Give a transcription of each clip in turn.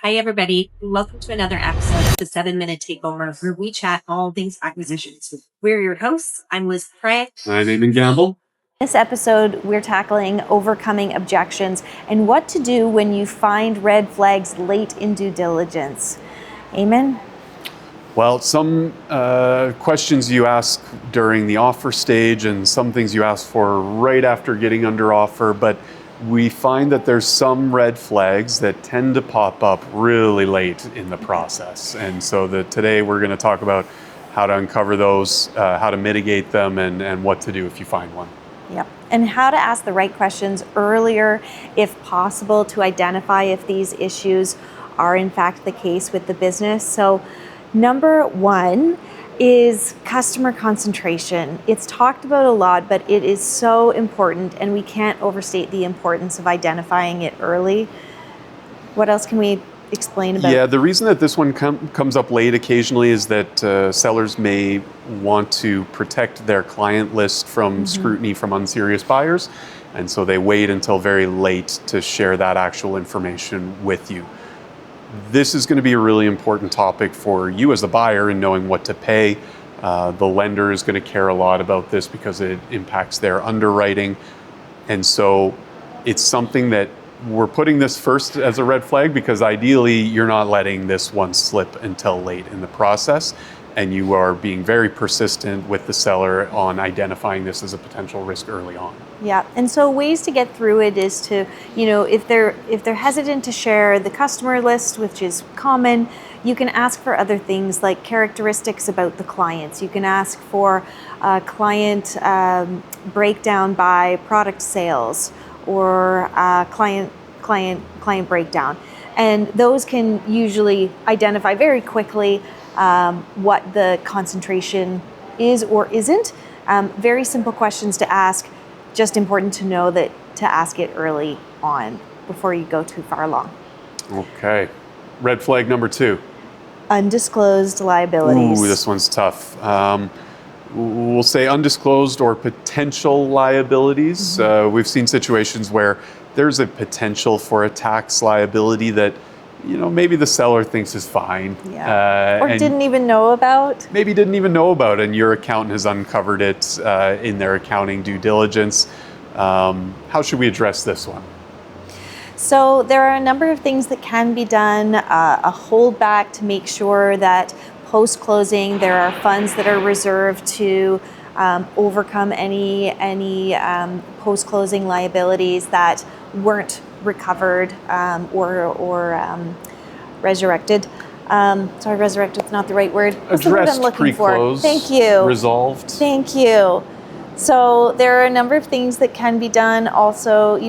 Hi, everybody. Welcome to another episode of the 7-Minute Takeover, where we chat all things acquisitions. We're your hosts. I'm Liz Prey. I'm Eamon Gamble. This episode, we're tackling overcoming objections and what to do when you find red flags late in due diligence. Eamon? Well, some questions you ask during the offer stage and some things you ask for right after getting under offer, but we find that there's some red flags that tend to pop up really late in the process. And so today we're going to talk about how to uncover those, how to mitigate them, and what to do if you find one. Yep. And how to ask the right questions earlier, if possible, to identify if these issues are in fact the case with the business. So number one is customer concentration. It's talked about a lot, but it is so important, and we can't overstate the importance of identifying it early. What else can we explain about? Yeah, the reason that this one comes up late occasionally is that sellers may want to protect their client list from scrutiny from unserious buyers, and so they wait until very late to share that actual information with you. This is going to be a really important topic for you as a buyer in knowing what to pay. The lender is going to care a lot about this because it impacts their underwriting. And so it's something that we're putting this first as a red flag because ideally you're not letting this one slip until late in the process. And you are being very persistent with the seller on identifying this as a potential risk early on. Yeah, and so ways to get through it is to, if they're hesitant to share the customer list, which is common, you can ask for other things like characteristics about the clients. You can ask for client breakdown by product sales or client breakdown, and those can usually identify very quickly what the concentration is or isn't. Very simple questions to ask. Just important to know that to ask it early on before you go too far along. Okay. Red flag number 2. Undisclosed liabilities. Ooh, this one's tough. We'll say undisclosed or potential liabilities. We've seen situations where there's a potential for a tax liability that maybe the seller thinks is fine. Yeah. Or didn't even know about. Maybe didn't even know about, and your accountant has uncovered it in their accounting due diligence. How should we address this one? So there are a number of things that can be done. A holdback to make sure that post-closing there are funds that are reserved to overcome any post-closing liabilities that weren't recovered or resurrected. Sorry, resurrected's not the right word. What's the word I'm looking for? Thank you. Resolved. Thank you. So there are a number of things that can be done. Also,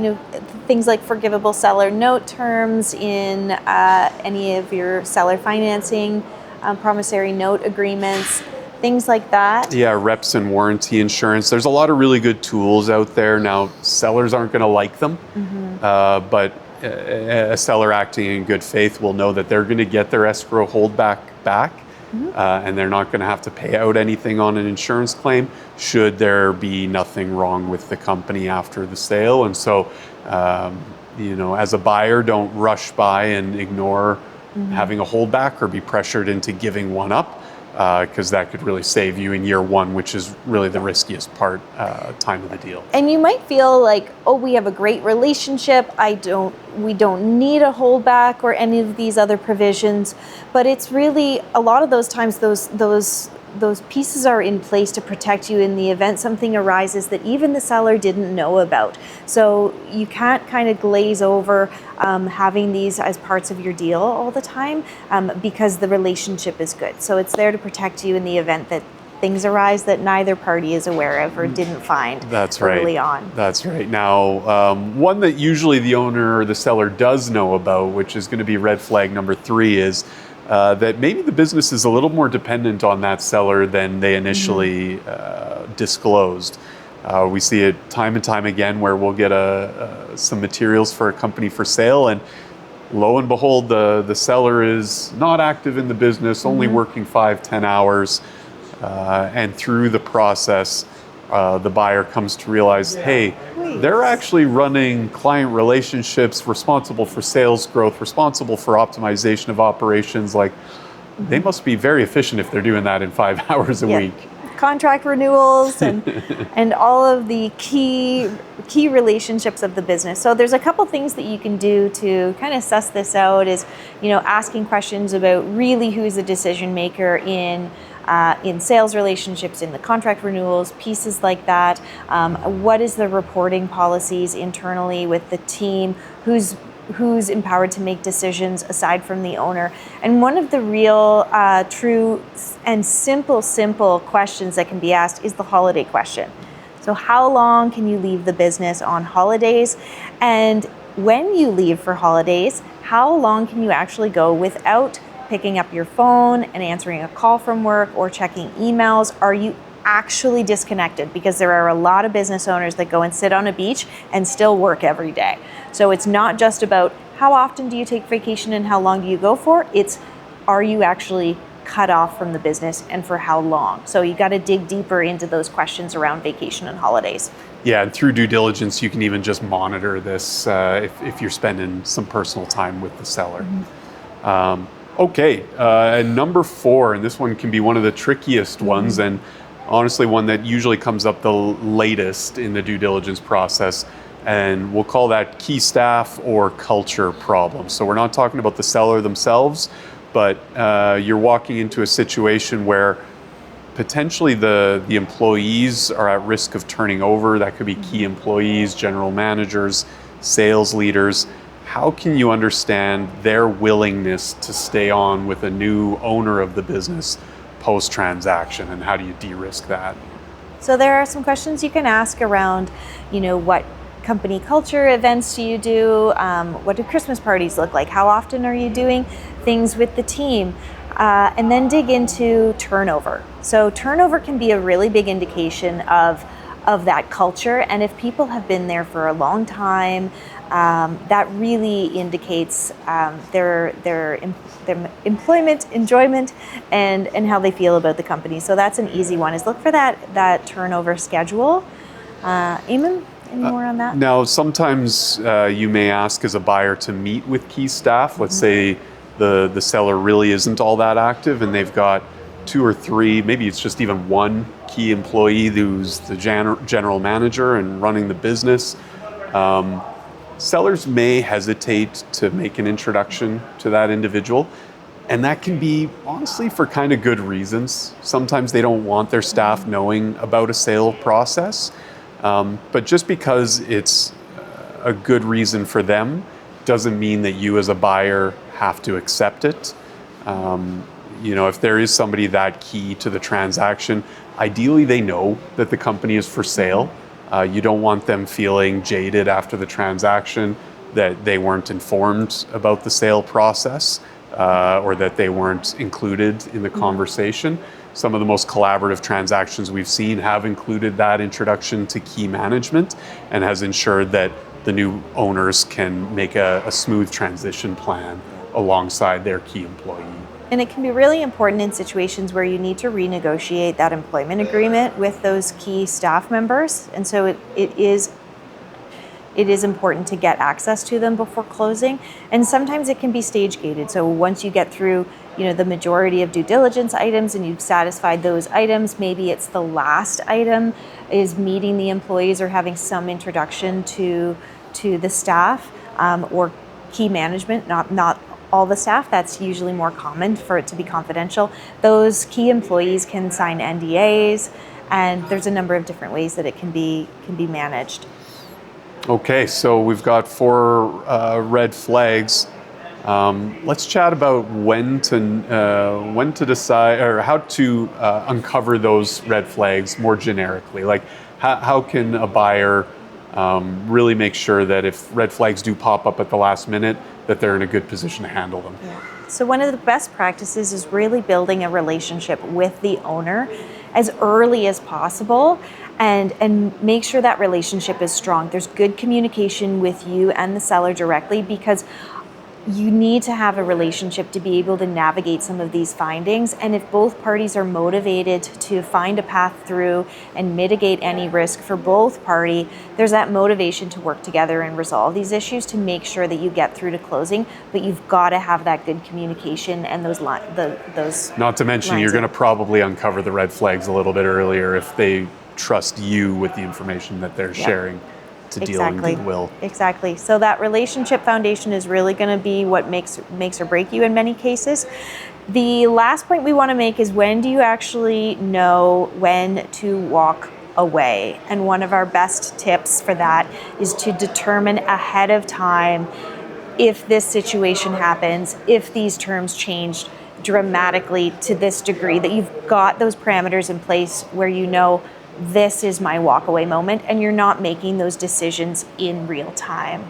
things like forgivable seller note terms in any of your seller financing, promissory note agreements, things like that. Yeah, reps and warranty insurance. There's a lot of really good tools out there. Now, sellers aren't going to like them, but a seller acting in good faith will know that they're going to get their escrow holdback back, and they're not going to have to pay out anything on an insurance claim should there be nothing wrong with the company after the sale. And so, as a buyer, don't rush by and ignore having a holdback or be pressured into giving one up, because that could really save you in year one, which is really the riskiest time of the deal. And you might feel like, oh, we have a great relationship. We don't need a holdback or any of these other provisions. But it's really a lot of those times those pieces are in place to protect you in the event something arises that even the seller didn't know about. So you can't kind of glaze over having these as parts of your deal all the time because the relationship is good. So it's there to protect you in the event that things arise that neither party is aware of or didn't find early on. That's right. Now, one that usually the owner or the seller does know about, which is going to be red flag number 3, is that maybe the business is a little more dependent on that seller than they initially disclosed. We see it time and time again where we'll get some materials for a company for sale, and lo and behold, the seller is not active in the business, only working 5-10 hours. And through the process, the buyer comes to realize, hey, Please. they're actually running client relationships, responsible for sales growth, responsible for optimization of operations. Like, they must be very efficient if they're doing that in 5 hours a Yeah. week. Contract renewals and all of the key relationships of the business. So there's a couple things that you can do to kind of suss this out. Is, asking questions about really who's the decision maker in sales relationships, in the contract renewals, pieces like that. What is the reporting policies internally with the team? Who's empowered to make decisions aside from the owner? And one of the real true and simple questions that can be asked is the holiday question. So how long can you leave the business on holidays? And when you leave for holidays, how long can you actually go without picking up your phone and answering a call from work or checking emails? Are you actually disconnected? Because there are a lot of business owners that go and sit on a beach and still work every day. So it's not just about how often do you take vacation and how long do you go for, it's are you actually cut off from the business and for how long? So you got to dig deeper into those questions around vacation and holidays. Yeah, and through due diligence, you can even just monitor this if you're spending some personal time with the seller. Okay, and number 4, and this one can be one of the trickiest ones, and honestly one that usually comes up the latest in the due diligence process, and we'll call that key staff or culture problem. So we're not talking about the seller themselves, but you're walking into a situation where potentially the employees are at risk of turning over. That could be key employees, general managers, sales leaders. How can you understand their willingness to stay on with a new owner of the business post-transaction, and how do you de-risk that? So there are some questions you can ask around, what company culture events do you do? What do Christmas parties look like? How often are you doing things with the team? And then dig into turnover. So turnover can be a really big indication of that culture. And if people have been there for a long time, that really indicates their employment, enjoyment, and how they feel about the company. So that's an easy one, is look for that turnover schedule. Eamon, any more on that? Now, sometimes you may ask as a buyer to meet with key staff. Let's say the seller really isn't all that active and they've got 2 or 3, maybe it's just even one key employee who's the general manager and running the business. Sellers may hesitate to make an introduction to that individual, and that can be honestly for kind of good reasons. Sometimes they don't want their staff knowing about a sale process, but just because it's a good reason for them doesn't mean that you as a buyer have to accept it. If there is somebody that key to the transaction, ideally they know that the company is for sale. You don't want them feeling jaded after the transaction, that they weren't informed about the sale process, or that they weren't included in the conversation. Some of the most collaborative transactions we've seen have included that introduction to key management and has ensured that the new owners can make a smooth transition plan alongside their key employee. And it can be really important in situations where you need to renegotiate that employment agreement with those key staff members. And so it is important to get access to them before closing. And sometimes it can be stage gated. So once you get through, the majority of due diligence items and you've satisfied those items, maybe it's the last item is meeting the employees or having some introduction to the staff, or key management, not all the staff. That's usually more common for it to be confidential. Those key employees can sign NDAs, and there's a number of different ways that it can be managed. Okay, so we've got 4 red flags. Let's chat about when to decide, or how to uncover those red flags more generically. Like, how can a buyer really make sure that if red flags do pop up at the last minute, that they're in a good position to handle them? Yeah. So one of the best practices is really building a relationship with the owner as early as possible, and make sure that relationship is strong. There's good communication with you and the seller directly, because you need to have a relationship to be able to navigate some of these findings. And if both parties are motivated to find a path through and mitigate any risk for both parties, there's that motivation to work together and resolve these issues to make sure that you get through to closing. But you've got to have that good communication and those Not to mention, you're going to probably uncover the red flags a little bit earlier if they trust you with the information that they're sharing to deal in goodwill. Exactly. So that relationship foundation is really going to be what makes or break you in many cases. The last point we want to make is, when do you actually know when to walk away? And one of our best tips for that is to determine ahead of time if this situation happens, if these terms change dramatically to this degree, that you've got those parameters in place where you know this is my walkaway moment, and you're not making those decisions in real time.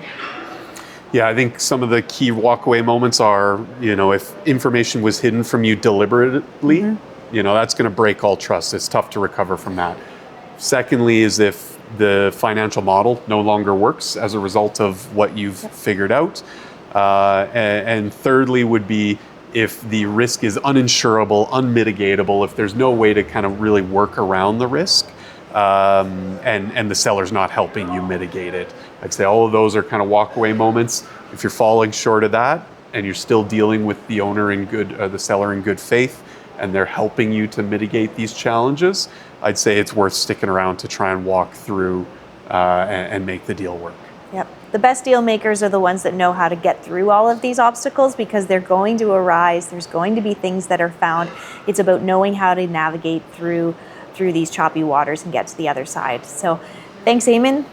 Yeah, I think some of the key walkaway moments are, if information was hidden from you deliberately, that's going to break all trust. It's tough to recover from that. Secondly is if the financial model no longer works as a result of what you've figured out. And thirdly would be if the risk is uninsurable, unmitigatable, if there's no way to kind of really work around the risk, and the seller's not helping you mitigate it. I'd say all of those are kind of walkaway moments. If you're falling short of that and you're still dealing with the owner the seller in good faith, and they're helping you to mitigate these challenges, I'd say it's worth sticking around to try and walk through and make the deal work. Yep. The best deal makers are the ones that know how to get through all of these obstacles, because they're going to arise. There's going to be things that are found. It's about knowing how to navigate through these choppy waters and get to the other side. So thanks, Eamon.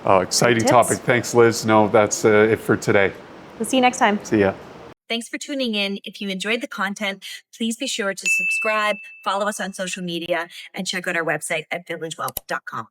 Oh, exciting topic. Thanks, Liz. No, that's it for today. We'll see you next time. See ya. Thanks for tuning in. If you enjoyed the content, please be sure to subscribe, follow us on social media, and check out our website at villagewellth.com.